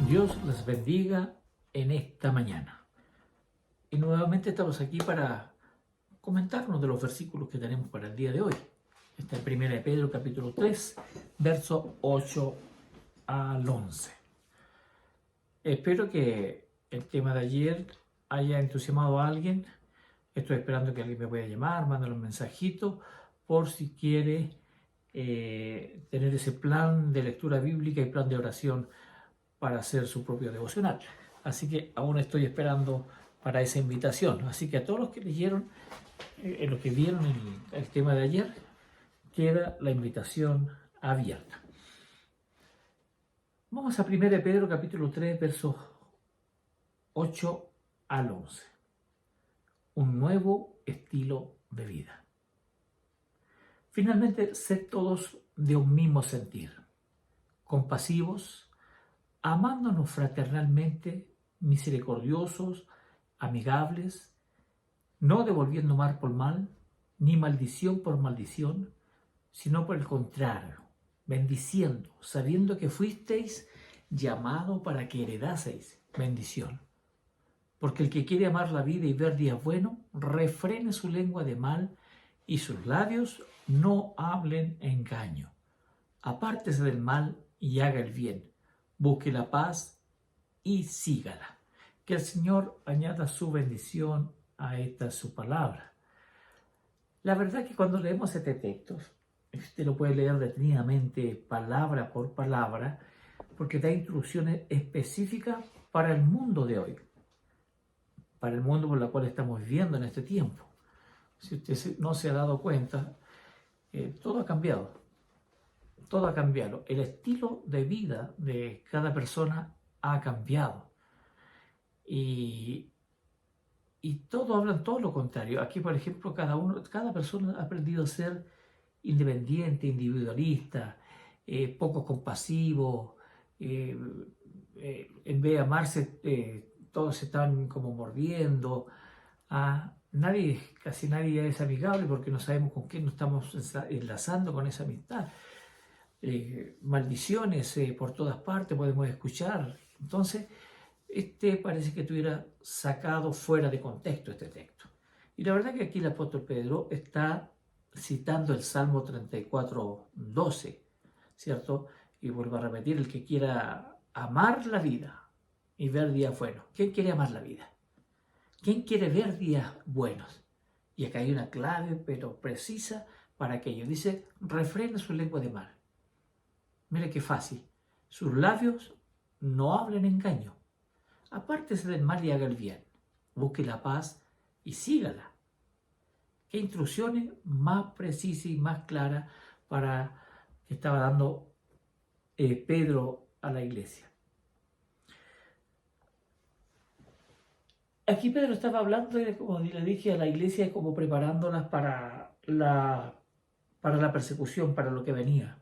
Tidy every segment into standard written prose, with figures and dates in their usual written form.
Dios les bendiga en esta mañana. Y nuevamente estamos aquí para comentar uno de los versículos que tenemos para el día de hoy. Está en 1 de Pedro capítulo 3, verso 8 al 11. Espero que el tema de ayer haya entusiasmado a alguien. Estoy esperando que alguien me pueda llamar, mándale un mensajito por si quiere tener ese plan de lectura bíblica y plan de oración para hacer su propio devocional. Así que aún estoy esperando para esa invitación. Así que a todos los que leyeron, los que vieron el tema de ayer, queda la invitación abierta. Vamos a 1 de Pedro capítulo 3, versos 8 al 11. Un nuevo estilo de vida. Finalmente, sed todos de un mismo sentir, compasivos, amándonos fraternalmente, misericordiosos, amigables, no devolviendo mal por mal, ni maldición por maldición, sino por el contrario, bendiciendo, sabiendo que fuisteis llamados para que heredaseis bendición. Porque el que quiere amar la vida y ver días buenos, refrene su lengua de mal y sus labios no hablen engaño. Apártese del mal y haga el bien. Busque la paz y sígala. Que el Señor añada su bendición a esta su palabra. La verdad que cuando leemos este texto, usted lo puede leer detenidamente, palabra por palabra, porque da instrucciones específicas para el mundo de hoy, para el mundo por el cual estamos viviendo en este tiempo. Si usted no se ha dado cuenta, todo ha cambiado. Todo ha cambiado. El estilo de vida de cada persona ha cambiado. Y todos hablan todo lo contrario. Aquí, por ejemplo, cada persona ha aprendido a ser independiente, individualista, poco compasivo. En vez de amarse, todos se están como mordiendo. Casi nadie es amigable porque no sabemos con quién nos estamos enlazando con esa amistad. Maldiciones por todas partes podemos escuchar. Entonces, parece que estuviera sacado fuera de contexto este texto. Y la verdad que aquí el apóstol Pedro está citando el Salmo 34, 12, ¿cierto? Y vuelvo a repetir, el que quiera amar la vida y ver días buenos. ¿Quién quiere amar la vida? ¿Quién quiere ver días buenos? Y acá hay una clave, pero precisa para aquello. Dice, refrena su lengua de mal. Mire qué fácil. Sus labios no hablen engaño. Apártese del mal y haga el bien. Busque la paz y sígala. Qué instrucciones más precisas y más claras para que estaba dando Pedro a la iglesia. Aquí Pedro estaba hablando, como le dije, a la iglesia como preparándolas para la persecución, para lo que venía.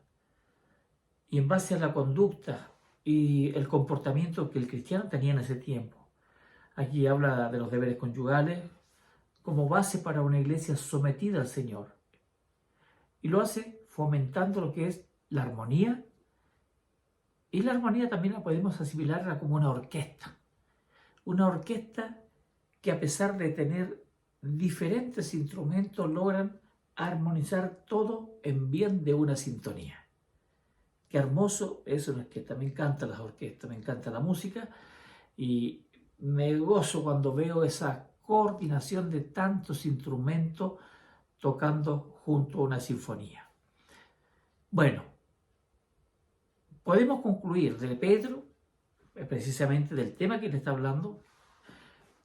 Y en base a la conducta y el comportamiento que el cristiano tenía en ese tiempo. Aquí habla de los deberes conyugales como base para una iglesia sometida al Señor. Y lo hace fomentando lo que es la armonía. Y la armonía también la podemos asimilar como una orquesta. Una orquesta que a pesar de tener diferentes instrumentos logran armonizar todo en bien de una sintonía. Qué hermoso, eso es que también canta las orquestas, me encanta la música y me gozo cuando veo esa coordinación de tantos instrumentos tocando junto a una sinfonía. Bueno, podemos concluir de Pedro, precisamente del tema que le está hablando,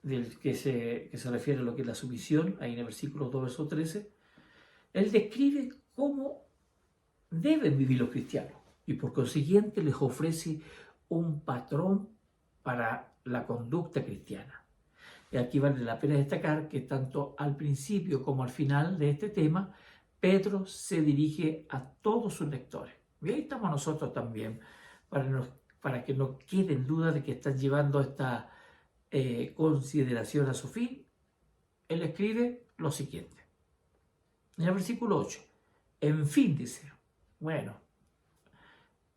del que se refiere a lo que es la sumisión, ahí en el versículo 2, verso 13, él describe cómo deben vivir los cristianos y por consiguiente les ofrece un patrón para la conducta cristiana. Y aquí vale la pena destacar que tanto al principio como al final de este tema, Pedro se dirige a todos sus lectores. Y ahí estamos nosotros también, para que no quede en duda de que están llevando esta consideración a su fin. Él escribe lo siguiente. En el versículo 8, en fin, dice, bueno,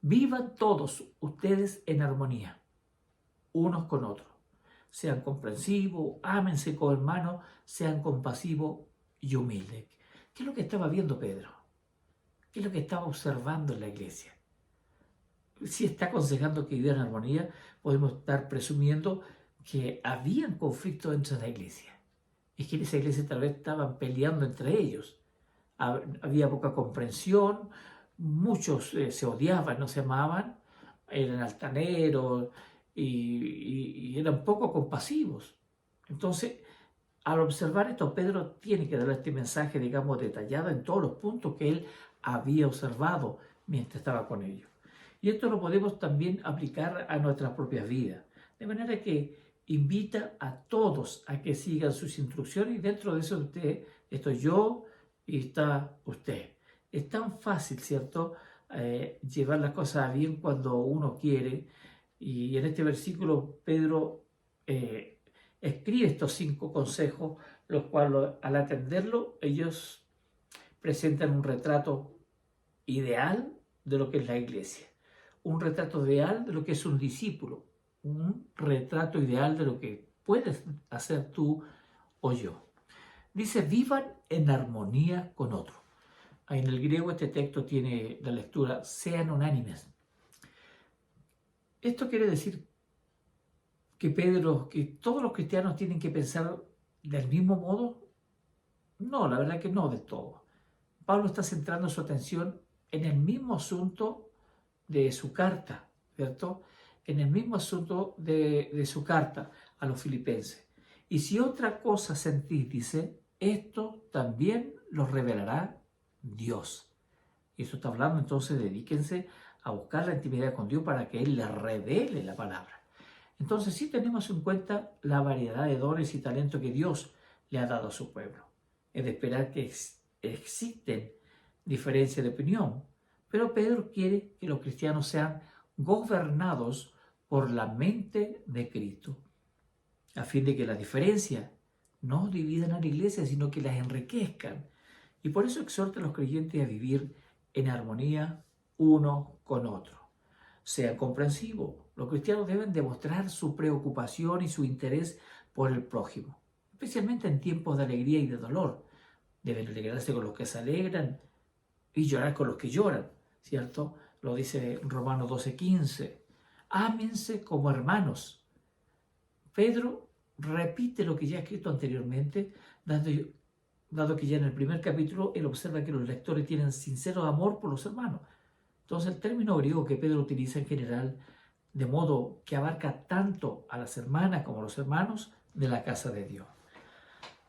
vivan todos ustedes en armonía, unos con otros. Sean comprensivos, ámense como hermanos, sean compasivos y humildes. ¿Qué es lo que estaba viendo Pedro? ¿Qué es lo que estaba observando en la iglesia? Si está aconsejando que vivan en armonía, podemos estar presumiendo que habían conflictos dentro de la iglesia. Es que en esa iglesia tal vez estaban peleando entre ellos. Había poca comprensión, muchos se odiaban, no se amaban, eran altaneros y eran poco compasivos. Entonces, al observar esto, Pedro tiene que dar este mensaje, digamos, detallado en todos los puntos que él había observado mientras estaba con ellos. Y esto lo podemos también aplicar a nuestras propias vidas. De manera que invita a todos a que sigan sus instrucciones y dentro de eso usted, estoy yo y está usted. Es tan fácil, ¿cierto?, llevar las cosas bien cuando uno quiere. Y en este versículo Pedro escribe estos 5 consejos, los cuales al atenderlo ellos presentan un retrato ideal de lo que es la iglesia, un retrato ideal de lo que es un discípulo, un retrato ideal de lo que puedes hacer tú o yo. Dice, vivan en armonía con otro. En el griego este texto tiene la lectura, sean unánimes. Esto quiere decir que todos los cristianos tienen que pensar del mismo modo. No, la verdad que no del todo. Pablo está centrando su atención en el mismo asunto de su carta, ¿cierto? En el mismo asunto de su carta a los filipenses. Y si otra cosa sentís, dice, esto también lo revelará Dios. Y eso está hablando, entonces dedíquense a buscar la intimidad con Dios para que Él les revele la palabra. Entonces sí tenemos en cuenta la variedad de dones y talentos que Dios le ha dado a su pueblo. Es de esperar que existen diferencias de opinión, pero Pedro quiere que los cristianos sean gobernados por la mente de Cristo, a fin de que las diferencias no dividan a la iglesia, sino que las enriquezcan. Y por eso exhorta a los creyentes a vivir en armonía uno con otro. Sean comprensivos. Los cristianos deben demostrar su preocupación y su interés por el prójimo, especialmente en tiempos de alegría y de dolor. Deben alegrarse con los que se alegran y llorar con los que lloran, ¿cierto? Lo dice Romanos 12:15. Ámense como hermanos. Pedro repite lo que ya ha escrito anteriormente, dado que ya en el primer capítulo él observa que los lectores tienen sincero amor por los hermanos. Entonces el término griego que Pedro utiliza en general, de modo que abarca tanto a las hermanas como a los hermanos de la casa de Dios.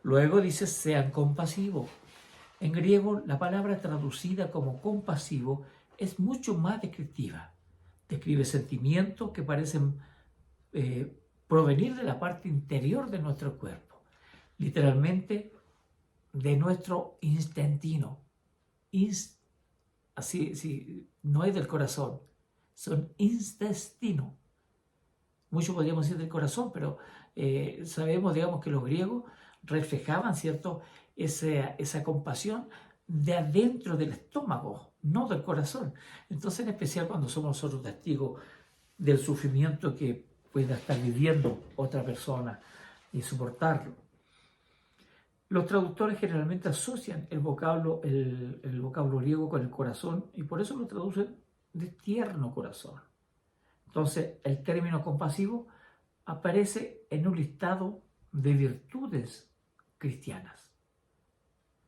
Luego dice, sean compasivos. En griego, la palabra traducida como compasivo es mucho más descriptiva. Describe sentimientos que parecen provenir de la parte interior de nuestro cuerpo, literalmente de nuestro intestino. Así, no es del corazón, son intestino. Muchos podríamos decir del corazón, pero sabemos, digamos, que los griegos reflejaban, ¿cierto?, esa compasión de adentro del estómago, no del corazón. Entonces, en especial cuando somos nosotros testigos del sufrimiento que pueda estar viviendo otra persona y soportarlo. Los traductores generalmente asocian el vocablo griego con el corazón y por eso lo traducen de tierno corazón. Entonces, el término compasivo aparece en un listado de virtudes cristianas.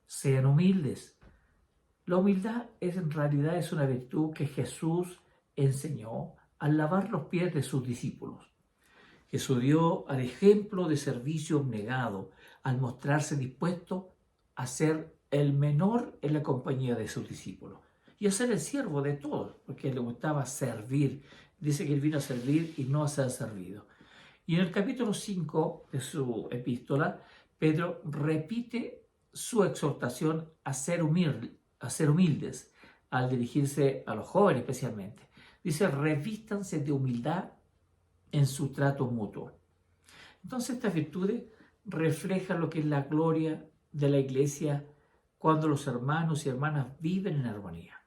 Sean humildes. La humildad en realidad es una virtud que Jesús enseñó al lavar los pies de sus discípulos. Jesús dio al ejemplo de servicio abnegado al mostrarse dispuesto a ser el menor en la compañía de sus discípulos y a ser el siervo de todos, porque le gustaba servir. Dice que él vino a servir y no a ser servido. Y en el capítulo 5 de su epístola, Pedro repite su exhortación a ser humildes, al dirigirse a los jóvenes especialmente. Dice, revístanse de humildad en su trato mutuo. Entonces estas virtudes reflejan lo que es la gloria de la iglesia cuando los hermanos y hermanas viven en armonía.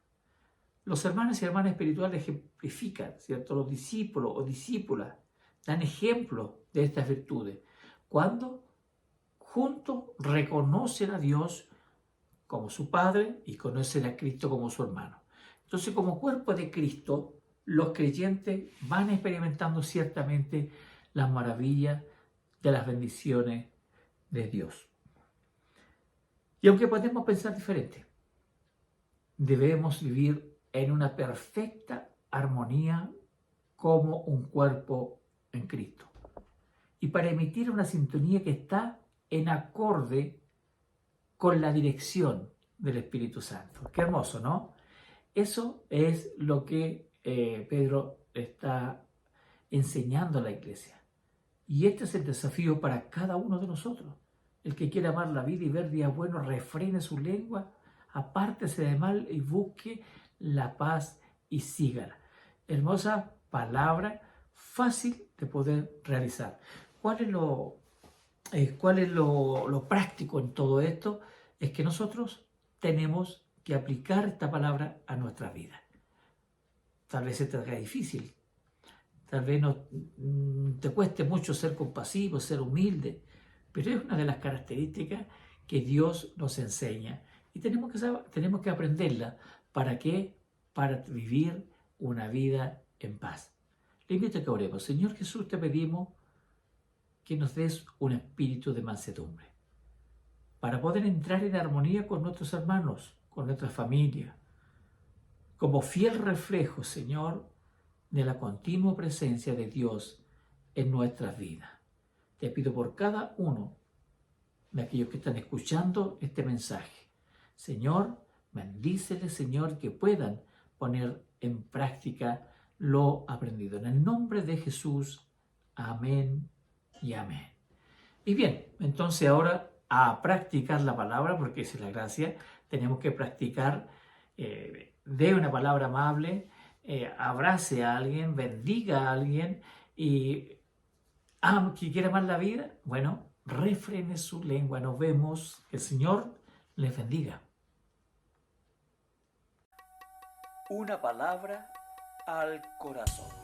Los hermanos y hermanas espirituales ejemplifican, ¿cierto?, los discípulos o discípulas dan ejemplo de estas virtudes, cuando juntos reconocen a Dios como su Padre y conocen a Cristo como su hermano. Entonces, como cuerpo de Cristo, los creyentes van experimentando ciertamente las maravillas de las bendiciones de Dios. Y aunque podemos pensar diferente, debemos vivir en una perfecta armonía como un cuerpo en Cristo. Y para emitir una sintonía que está en acorde con la dirección del Espíritu Santo. Qué hermoso, ¿no? Eso es lo que Pedro está enseñando a la iglesia. Y este es el desafío para cada uno de nosotros. El que quiera amar la vida y ver días buenos, refrene su lengua, apártese de mal y busque la paz y sígala. Hermosa palabra, fácil de poder realizar. ¿Cuál es lo práctico en todo esto? Es que nosotros tenemos que aplicar esta palabra a nuestra vida. Tal vez se te haga difícil, tal vez no te cueste mucho ser compasivo, ser humilde, pero es una de las características que Dios nos enseña y tenemos que aprenderla. ¿Para qué? Para vivir una vida en paz. Le invito a que oremos. Señor Jesús, te pedimos que nos des un espíritu de mansedumbre para poder entrar en armonía con nuestros hermanos, con nuestra familia, como fiel reflejo, Señor, de la continua presencia de Dios en nuestras vidas. Te pido por cada uno de aquellos que están escuchando este mensaje. Señor, bendíceles, Señor, que puedan poner en práctica lo aprendido. En el nombre de Jesús, amén y amén. Y bien, entonces ahora a practicar la palabra, porque esa es la gracia. Tenemos que practicar, de una palabra amable, abrace a alguien, bendiga a alguien y que quiere amar la vida, bueno, refrene su lengua. Nos vemos, que el Señor les bendiga. Una palabra al corazón.